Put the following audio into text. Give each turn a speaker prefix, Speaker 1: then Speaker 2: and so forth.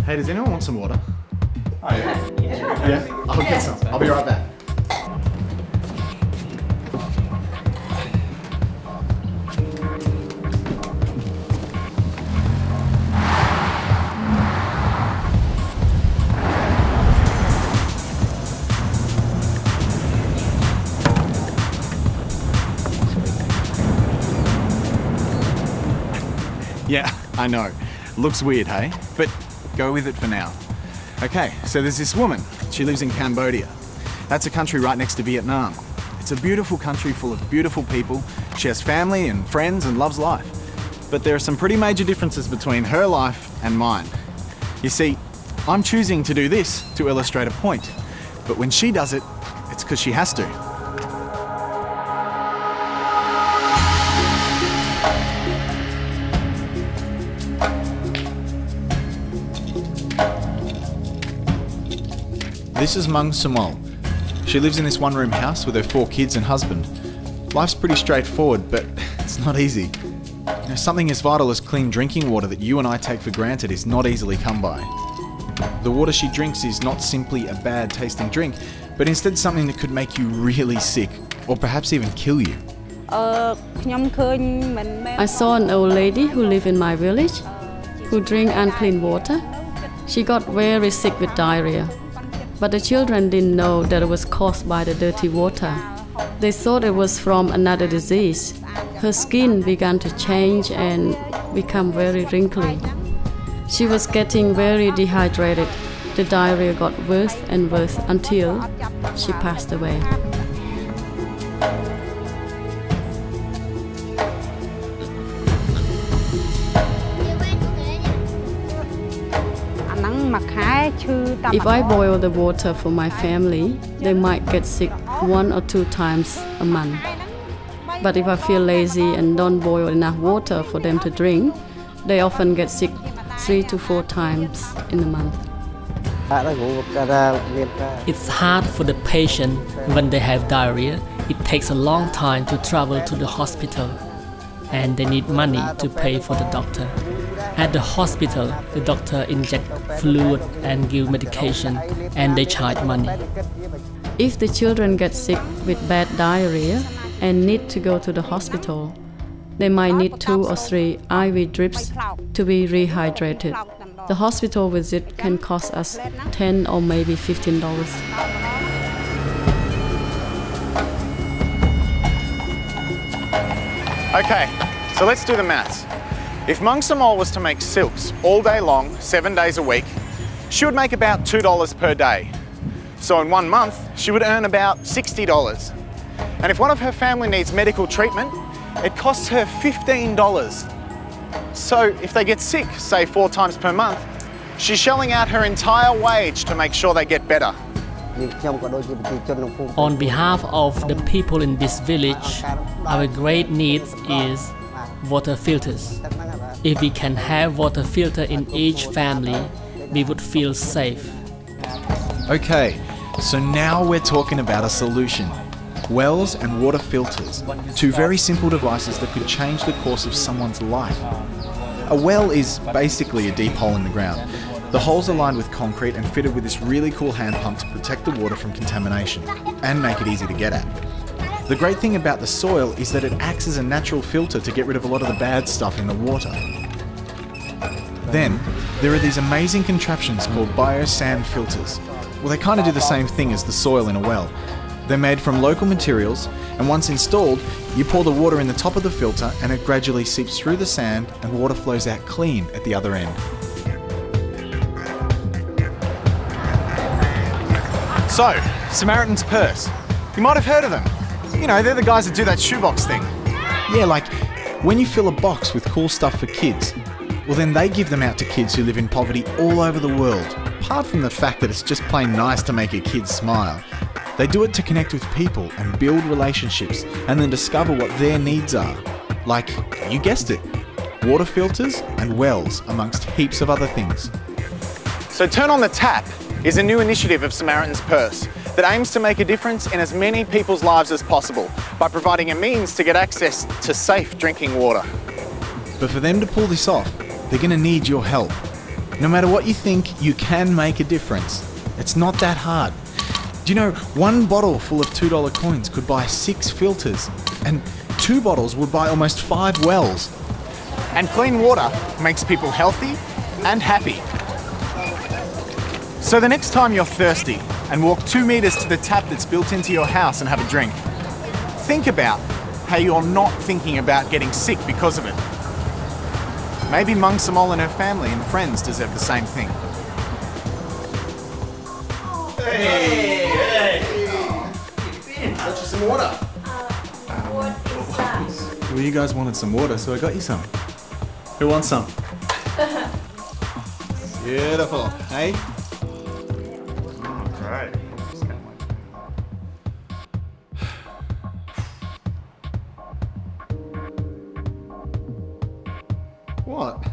Speaker 1: Hey, does anyone want some water?
Speaker 2: Oh yeah.
Speaker 1: Yeah? I'll get some. I'll be right back. Yeah, I know. Looks weird, hey? But go with it for now. Okay, so there's this woman. She lives in Cambodia. That's a country right next to Vietnam. It's a beautiful country full of beautiful people. She has family and friends and loves life. But there are some pretty major differences between her life and mine. You see, I'm choosing to do this to illustrate a point. But when she does it, it's because she has to. This is Mung Samol. She lives in this one-room house with her 4 kids and husband. Life's pretty straightforward, but it's not easy. You know, something as vital as clean drinking water that you and I take for granted is not easily come by. The water she drinks is not simply a bad-tasting drink, but instead something that could make you really sick, or perhaps even kill you.
Speaker 3: I saw an old lady who lived in my village, who drank unclean water. She got very sick with diarrhea. But the children didn't know that it was caused by the dirty water. They thought it was from another disease. Her skin began to change and become very wrinkly. She was getting very dehydrated. The diarrhea got worse and worse until she passed away. If I boil the water for my family, they might get sick 1 or 2 times a month. But if I feel lazy and don't boil enough water for them to drink, they often get sick 3 to 4 times in a month.
Speaker 4: It's hard for the patient when they have diarrhea. It takes a long time to travel to the hospital, and they need money to pay for the doctor. At the hospital, the doctor inject fluid and give medication, and they charge money.
Speaker 3: If the children get sick with bad diarrhea and need to go to the hospital, they might need 2 or 3 IV drips to be rehydrated. The hospital visit can cost us $10 or maybe $15.
Speaker 1: Okay, so let's do the maths. If Mung Samol was to make silks all day long, 7 days a week, she would make about $2 per day. So in 1 month, she would earn about $60. And if one of her family needs medical treatment, it costs her $15. So if they get sick, say 4 times per month, she's shelling out her entire wage to make sure they get better.
Speaker 4: On behalf of the people in this village, our great need is water filters. If we can have water filter in each family, we would feel safe.
Speaker 1: Okay, so now we're talking about a solution. Wells and water filters, 2 very simple devices that could change the course of someone's life. A well is basically a deep hole in the ground. The holes are lined with concrete and fitted with this really cool hand pump to protect the water from contamination and make it easy to get at. The great thing about the soil is that it acts as a natural filter to get rid of a lot of the bad stuff in the water. Then, there are these amazing contraptions called biosand filters. Well, they kind of do the same thing as the soil in a well. They're made from local materials, and once installed, you pour the water in the top of the filter and it gradually seeps through the sand and water flows out clean at the other end. So, Samaritan's Purse. You might have heard of them. You know, they're the guys that do that shoebox thing. Yeah, like when you fill a box with cool stuff for kids, well then they give them out to kids who live in poverty all over the world. Apart from the fact that it's just plain nice to make your kids smile, they do it to connect with people and build relationships and then discover what their needs are. Like, you guessed it, water filters and wells amongst heaps of other things. So Turn on the Tap is a new initiative of Samaritan's Purse that aims to make a difference in as many people's lives as possible by providing a means to get access to safe drinking water. But for them to pull this off, they're going to need your help. No matter what you think, you can make a difference. It's not that hard. Do you know, one bottle full of $2 coins could buy 6 filters, and 2 bottles would buy almost 5 wells. And clean water makes people healthy and happy. So the next time you're thirsty and walk 2 meters to the tap that's built into your house and have a drink, think about how you're not thinking about getting sick because of it. Maybe Mung Samol and her family and friends deserve the same thing. Hey! Got you some water.
Speaker 2: What is that?
Speaker 1: Well, you guys wanted some water, so I got you some. Who wants some? Beautiful, hey?
Speaker 2: Right.
Speaker 1: What?